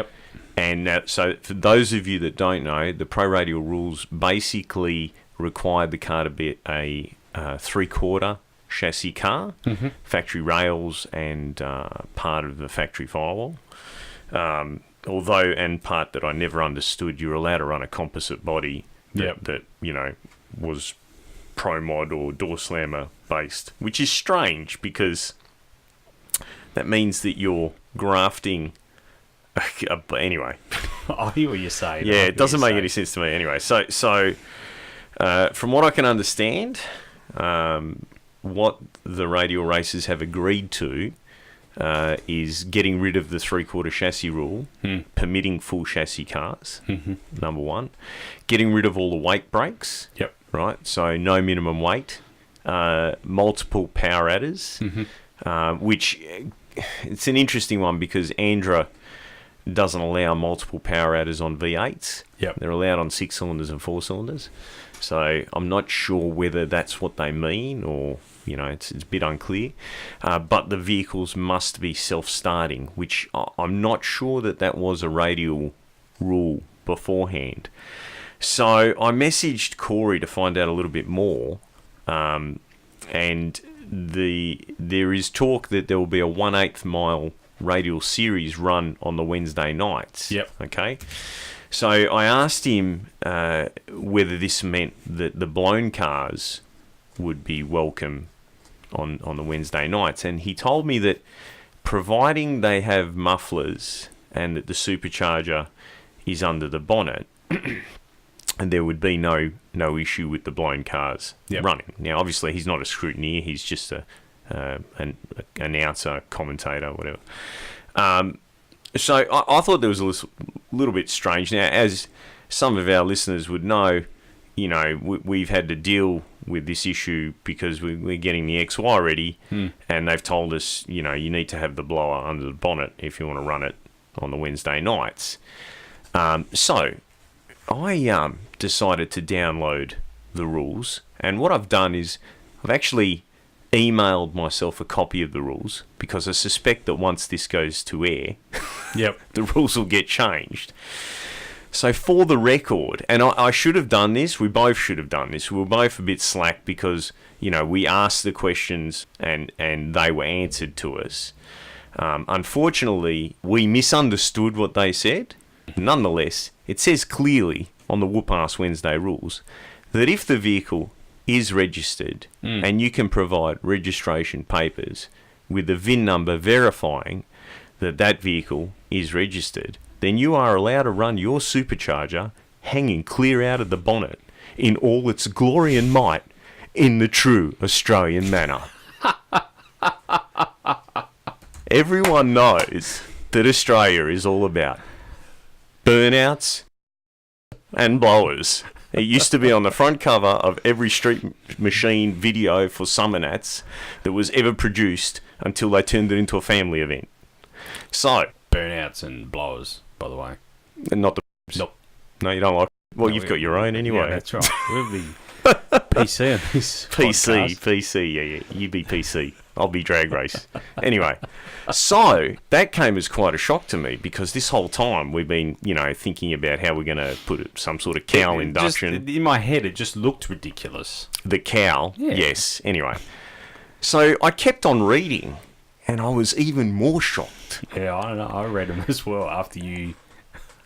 And so for those of you that don't know, the pro radial rules basically require the car to be a three-quarter chassis car, factory rails and part of the factory firewall. Although, and part that I never understood, you're allowed to run a composite body that was Pro Mod or Door Slammer based, which is strange because that means that you're grafting. Anyway, I hear what you're saying. Yeah, it doesn't make any sense to me. Anyway, so from what I can understand, what the radial racers have agreed to is getting rid of the three-quarter chassis rule, permitting full chassis cars, number one. Getting rid of all the weight brakes, right? So no minimum weight, multiple power adders, which it's an interesting one because ANDRA doesn't allow multiple power adders on V8s. They're allowed on 6 cylinders and 4 cylinders. So I'm not sure whether that's what they mean or... it's a bit unclear. But the vehicles must be self-starting, which I'm not sure that was a radial rule beforehand. So I messaged Corey to find out a little bit more. And there is talk that there will be a 1/8 mile radial series run on the Wednesday nights. Okay. So I asked him whether this meant that the blown cars would be welcome on the Wednesday nights, and he told me that providing they have mufflers and that the supercharger is under the bonnet, and there would be no issue with the blown cars running. Now, obviously, he's not a scrutineer; he's just an announcer, commentator, whatever. So I thought there was a little bit strange. Now, as some of our listeners would know, you know, we've had to deal with this issue because we're getting the XY ready, and they've told us, you know, you need to have the blower under the bonnet if you want to run it on the Wednesday nights. So I decided to download the rules, and what I've done is I've actually emailed myself a copy of the rules because I suspect that once this goes to air, the rules will get changed. So for the record, and I should have done this, we both should have done this, we were both a bit slack because, you know, we asked the questions and they were answered to us. Unfortunately, we misunderstood what they said. Nonetheless, it says clearly on the Whoop Ass Wednesday rules that if the vehicle is registered and you can provide registration papers with the VIN number verifying that that vehicle is registered, then you are allowed to run your supercharger hanging clear out of the bonnet in all its glory and might in the true Australian manner. Everyone knows that Australia is all about burnouts and blowers. It used to be on the front cover of every Street Machine video for Summer Nats that was ever produced until they turned it into a family event. So, Burnouts and blowers, by the way. Not the... Nope. No, you don't like... Well, you've got your own anyway. Yeah, that's right. We'll be PC on this PC, yeah. You be PC. I'll be drag race. Anyway, so that came as quite a shock to me because this whole time we've been, you know, thinking about how we're going to put some sort of cowl induction. In my head, it just looked ridiculous. The cowl, yes. Anyway, so I kept on reading and I was even more shocked. Yeah, I don't know. I read them as well after you...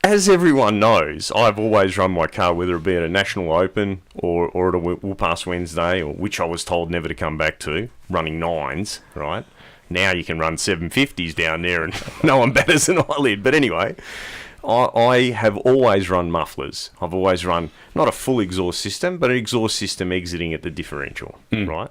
As everyone knows, I've always run my car, whether it be at a National Open or at a Whoop Ass Wednesday, or which I was told never to come back to, running 9s, right? Now you can run 750s down there and no one batters an eyelid. But anyway, I have always run mufflers. I've always run not a full exhaust system, but an exhaust system exiting at the differential, right?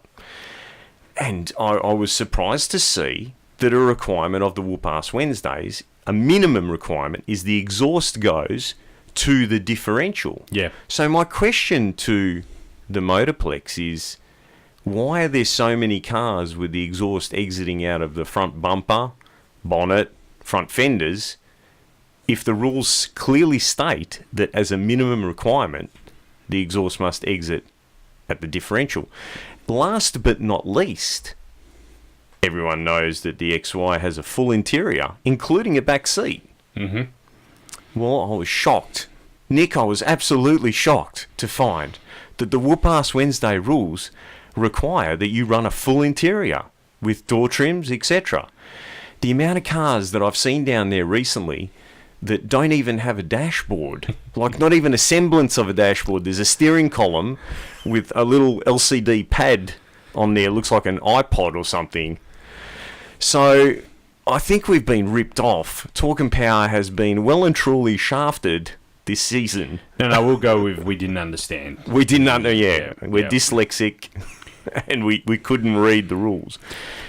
And I was surprised to see that a requirement of the Whoop Ass Wednesdays, a minimum requirement, is the exhaust goes to the differential. Yeah. So my question to the Motorplex is, why are there so many cars with the exhaust exiting out of the front bumper, bonnet, front fenders, if the rules clearly state that as a minimum requirement, the exhaust must exit at the differential? Last but not least, everyone knows that the XY has a full interior, including a back seat. Mm-hmm. Well, I was shocked. Nick, I was absolutely shocked to find that the Whoop Ass Wednesday rules require that you run a full interior with door trims, etc. The amount of cars that I've seen down there recently that don't even have a dashboard, like not even a semblance of a dashboard. There's a steering column with a little LCD pad on there, looks like an iPod or something. So I think we've been ripped off. Talking Power has been well and truly shafted this season. No, we'll go with we didn't understand. We didn't understand, We're dyslexic and we couldn't read the rules.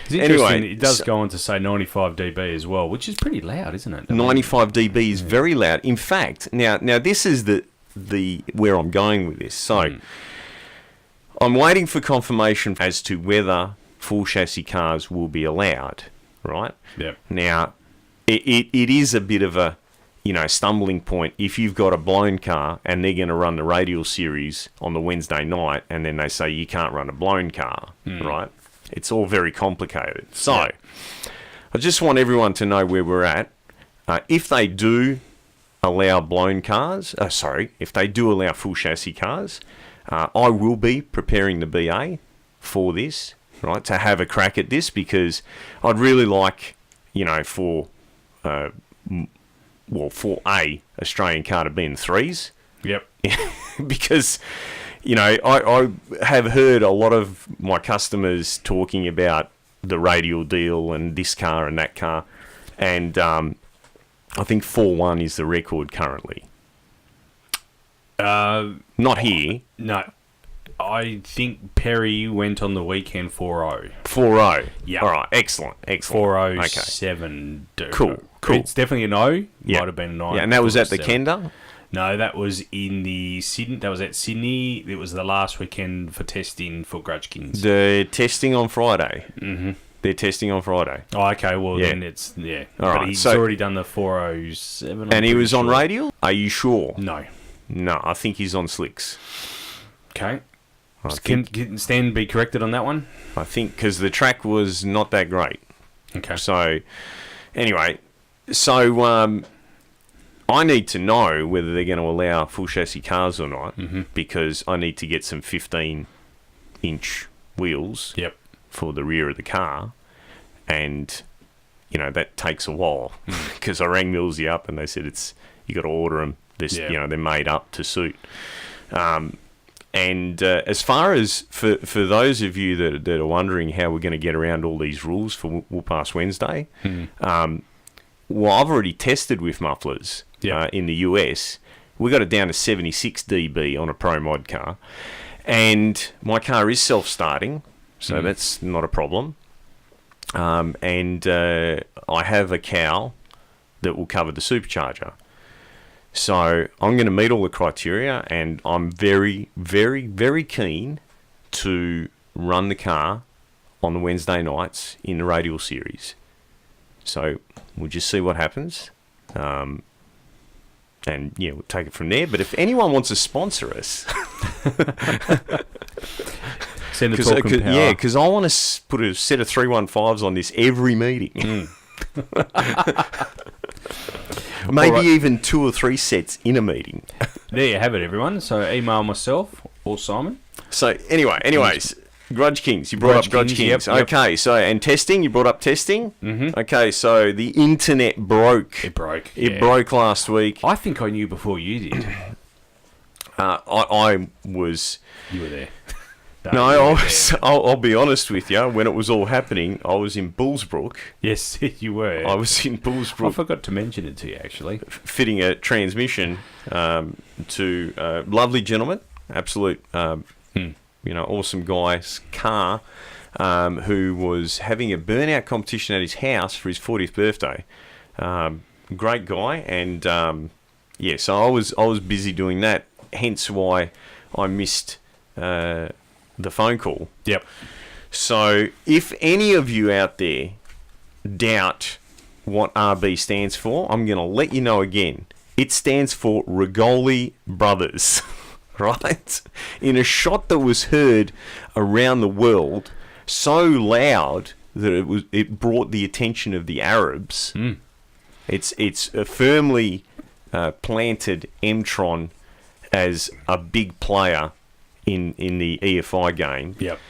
It's interesting, it does go on to say 95 dB as well, which is pretty loud, isn't it? 95 dB is very loud. In fact, now this is the where I'm going with this. So I'm waiting for confirmation as to whether full chassis cars will be allowed, right? Yeah. Now, it is a bit of a, you know, stumbling point if you've got a blown car and they're going to run the radial series on the Wednesday night and then they say you can't run a blown car, right? It's all very complicated. So, I just want everyone to know where we're at. If they do allow blown cars, if they do allow full chassis cars, I will be preparing the BA for this, right, to have a crack at this, because I'd really like, you know, for a Australian car to be in 3s. Yep. Because, you know, I have heard a lot of my customers talking about the radial deal and this car and that car, and I think 4-1 is the record currently. Not here. No. I think Perry went on the weekend 4-0. 4-0. Yeah. All right. Excellent. 4-0-7. Okay. Cool. It's definitely an O. Yeah. Might have been a 9. Yeah, and that was at the Kenda? No, that was in the Sydney. That was at Sydney. It was the last weekend for testing for Grudge Kings. The testing on Friday. Mm-hmm. They're testing on Friday. Oh, okay. Well, then it's All but right. he's already done the 407. And he was on radial? Are you sure? No. No, I think he's on slicks. Okay. Can Stan be corrected on that one? I think because the track was not that great. Okay. So, anyway, I need to know whether they're going to allow full chassis cars or not, because I need to get some 15-inch wheels for the rear of the car, and that takes a while because I rang Millsy up and they said you got to order them. They're made up to suit. And as far as for those of you that are wondering how we're going to get around all these rules for Whoop-Ass Wednesday, well, I've already tested with mufflers in the US. We got it down to 76 dB on a Pro Mod car, and my car is self-starting, so that's not a problem. And I have a cowl that will cover the supercharger. So I'm going to meet all the criteria, and I'm very, very, very keen to run the car on the Wednesday nights in the radial series. So we'll just see what happens. And we'll take it from there. But if anyone wants to sponsor us, send a talking power. Yeah, because I want to put a set of 315s on this every meeting. Maybe even 2 or 3 sets in a meeting. There you have it, everyone. So email myself or Simon. So anyways, Grudge Kings. You brought up Grudge Kings. Yep. Okay, so and testing. You brought up testing. Okay, so the internet broke. It broke. It broke last week. I think I knew before you did. I was. You were there. No, I was. I'll be honest with you. When it was all happening, I was in Bullsbrook. Yes, you were. I was in Bullsbrook. I forgot to mention it to you, actually. Fitting a transmission to a lovely gentleman, absolute, awesome guy's car, who was having a burnout competition at his house for his 40th birthday. Great guy, and so I was busy doing that. Hence why I missed the phone call. Yep. So if any of you out there doubt what RB stands for, I'm going to let you know again. It stands for Rigoli Brothers, right? In a shot that was heard around the world so loud that it brought the attention of the Arabs. It's a firmly planted M-Tron as a big player in the EFI game. Yep.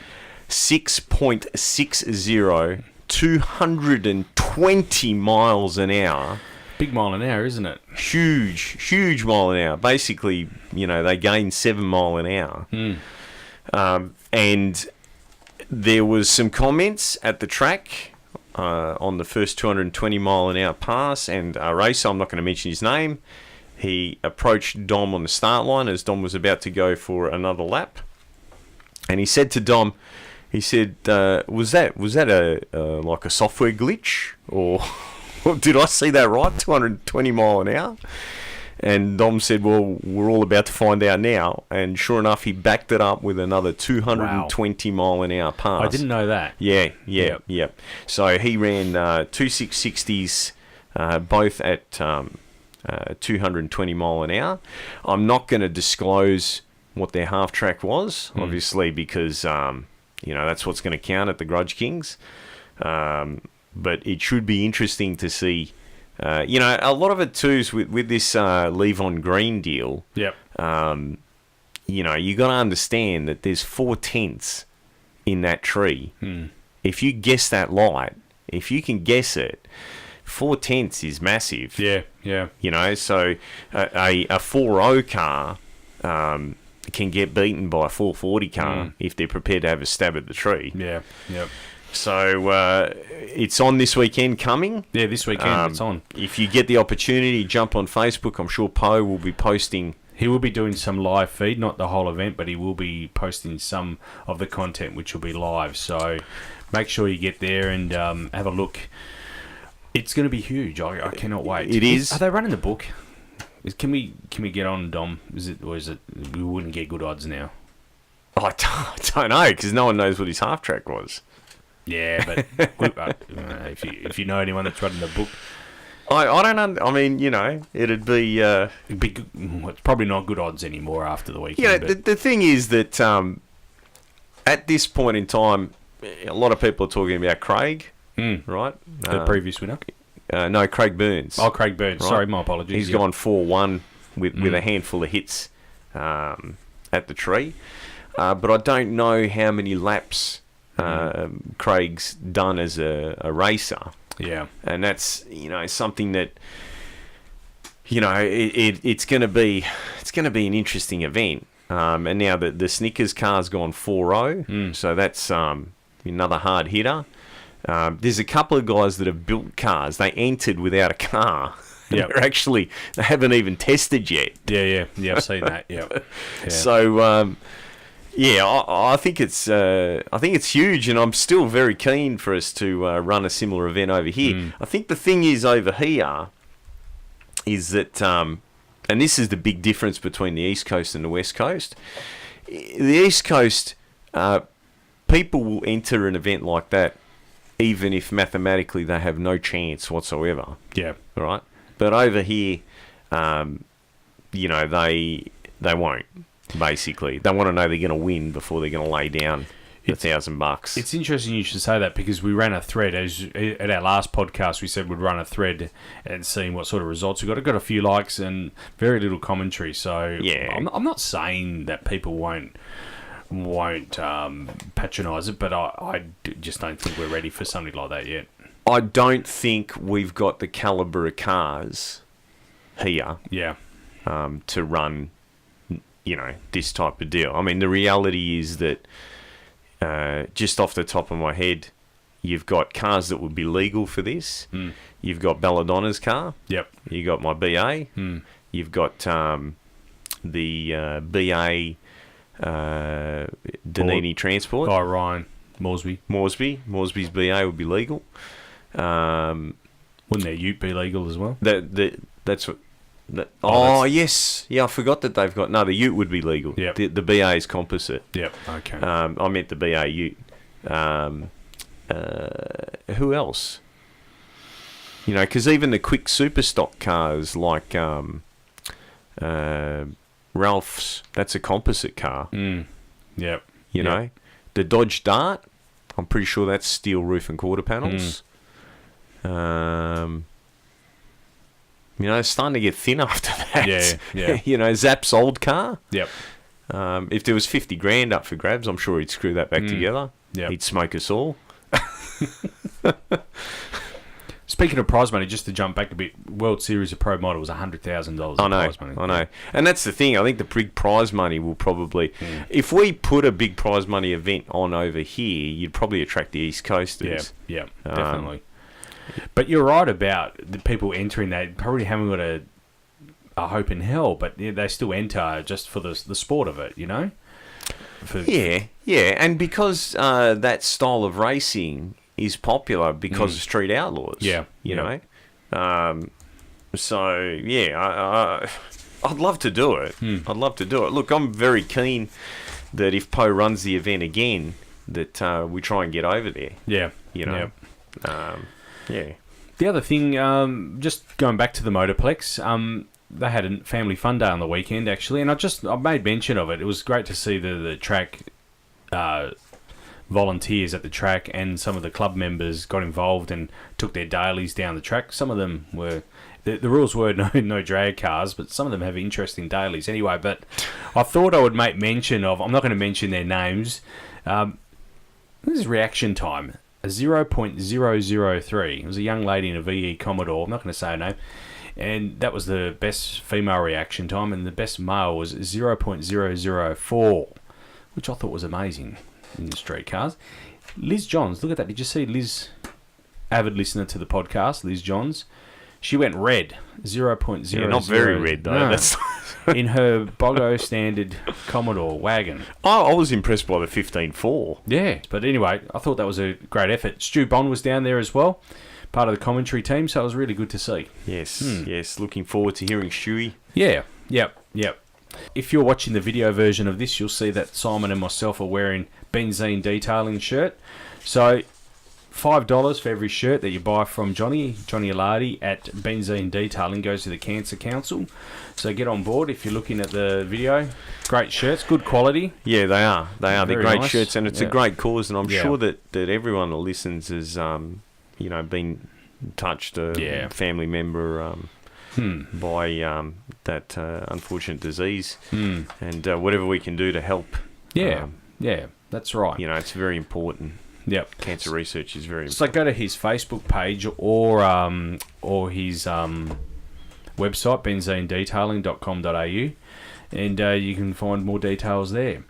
6.60, 220 miles an hour. Big mile an hour, isn't it? Huge mile an hour. Basically, they gained 7 mile an hour. And there was some comments at the track on the first 220 mile an hour pass, and a racer, I'm not going to mention his name, he approached Dom on the start line as Dom was about to go for another lap, and he said to Dom, he said, "Was that a like a software glitch, or did I see that right? 220 mile an hour?" And Dom said, "Well, we're all about to find out now." And sure enough, he backed it up with another 220 mile an hour pass. I didn't know that. Yeah. So he ran 2660s, both at 220 mile an hour. I'm not going to disclose what their half track was, obviously, because that's what's going to count at the Grudge Kings. But it should be interesting to see. A lot of it too is with this leave on green deal. Yep. You got to understand that there's 4/10 in that tree. If you guess that light, if you can guess it, 4/10 is massive. Yeah. So a 4.0 car can get beaten by a 440 car if they're prepared to have a stab at the tree. Yeah. Yep. So it's on this weekend coming. Yeah, this weekend it's on. If you get the opportunity, jump on Facebook. I'm sure Poe will be posting. He will be doing some live feed, not the whole event, but he will be posting some of the content, which will be live. So make sure you get there and have a look. It's going to be huge. I cannot wait. It is. Are they running the book? Can we get on, Dom? Is it we wouldn't get good odds now? I don't know, because no one knows what his half track was. Yeah, but if you know anyone that's running the book. I don't. I mean, it'd be. It's probably not good odds anymore after the weekend. The thing is that at this point in time, a lot of people are talking about Craig, right? The previous winner. No, Craig Burns. Oh, Craig Burns. Right? Sorry, my apologies. He's gone 4-1 with a handful of hits at the tree, but I don't know how many laps Craig's done as a racer. Yeah, and that's something that it's going to be an interesting event. And now the Snickers car's gone 4-0, so that's another hard hitter. There's a couple of guys that have built cars. They entered without a car. Yeah, they haven't even tested yet. Yeah. I've seen that. Yeah. So. I think it's huge, and I'm still very keen for us to run a similar event over here. I think the thing is over here is that, and this is the big difference between the East Coast and the West Coast. The East Coast, people will enter an event like that, even if mathematically they have no chance whatsoever. Yeah. Right? But over here, they won't. Basically, they want to know they're going to win before they're going to lay down $1,000. It's interesting you should say that, because we ran a thread at our last podcast. We said we'd run a thread and see what sort of results we got. It got a few likes and very little commentary. So yeah, I'm not saying that people won't patronise it, but I just don't think we're ready for something like that yet. I don't think we've got the calibre of cars here. Yeah, to run. This type of deal. I mean, the reality is that just off the top of my head, you've got cars that would be legal for this. You've got Belladonna's car. Yep. You got my BA. You've got the BA Danini Transport. Oh, Ryan Moresby's BA would be legal. Wouldn't their Ute be legal as well? That's what. Yes. Yeah, I forgot that they've got... No, the Ute would be legal. Yep. The BA is composite. Yep, okay. I meant the BA Ute. Who else? Because even the quick super stock cars like Ralph's, that's a composite car. Yep. You know? The Dodge Dart, I'm pretty sure that's steel roof and quarter panels. It's starting to get thin after that. Yeah. Zap's old car. Yep. If there was 50 grand up for grabs, I'm sure he'd screw that back together. Yep. He'd smoke us all. Speaking of prize money, just to jump back a bit, World Series of Pro Model was $100,000 prize money. I know. And that's the thing. I think the big prize money will probably... If we put a big prize money event on over here, you'd probably attract the East Coasters. Yeah, definitely. But you're right about the people entering that probably haven't got a hope in hell, but they still enter just for the sport of it, Yeah, and because that style of racing is popular because of Street Outlaws. Yeah, you know. So yeah, I'd love to do it. I'd love to do it. Look, I'm very keen that if Poe runs the event again, that we try and get over there. Yeah, Yeah. The other thing, just going back to the Motorplex, they had a family fun day on the weekend actually, and I made mention of it. It was great to see the track volunteers at the track, and some of the club members got involved and took their dailies down the track. Some of them were the rules were no drag cars, but some of them have interesting dailies anyway. But I thought I would make mention of. I'm not going to mention their names. This is reaction time. A 0.003. It was a young lady in a VE Commodore. I'm not going to say her name. And that was the best female reaction time, and the best male was 0.004, which I thought was amazing in street cars. Liz Johns, look at that. Did you see Liz, avid listener to the podcast, Liz Johns? She went red, 0.00. Yeah, not very red, though. No. That's in her Bogo standard Commodore wagon. I was impressed by the 15.4. Yeah, but anyway, I thought that was a great effort. Stu Bond was down there as well, part of the commentary team, so it was really good to see. Yes, yes. Looking forward to hearing Stewie. Yeah, yep. If you're watching the video version of this, you'll see that Simon and myself are wearing Benzene Detailing shirt. So $5 for every shirt that you buy from Johnny Alardi at Benzene Detailing goes to the Cancer Council. So get on board if you're looking at the video. Great shirts, good quality. Yeah, they are. They're great nice. shirts, and it's a great cause. And I'm sure that everyone that listens has, been touched. A family member by that unfortunate disease, and whatever we can do to help. Yeah, that's right. It's very important. Yep. Cancer research is very important. So go to his Facebook page or his website, benzenedetailing.com.au, and you can find more details there.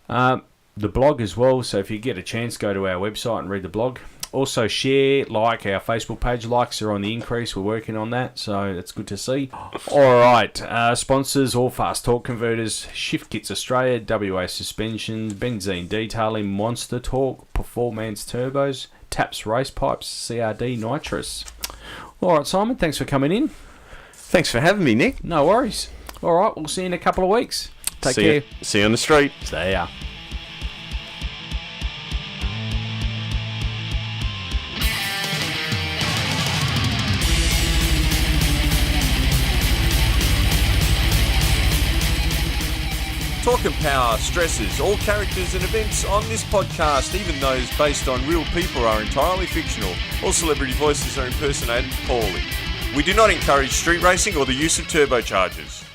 The blog as well, so if you get a chance, go to our website and read the blog. Also share, like our Facebook page. Likes are on the increase. We're working on that, so that's good to see. All right, sponsors: All Fast Torque Converters, Shift Kits Australia, WA Suspensions, Benzene Detailing, Monster Torque, Performance Turbos, Taps Race Pipes, CRD Nitrous. All right, Simon, thanks for coming in. Thanks for having me, Nick. No worries. All right, we'll see you in a couple of weeks. Take care. See you on the street. See ya. Talk and Power stresses all characters and events on this podcast, even those based on real people, are entirely fictional. All celebrity voices are impersonated poorly. We do not encourage street racing or the use of turbochargers.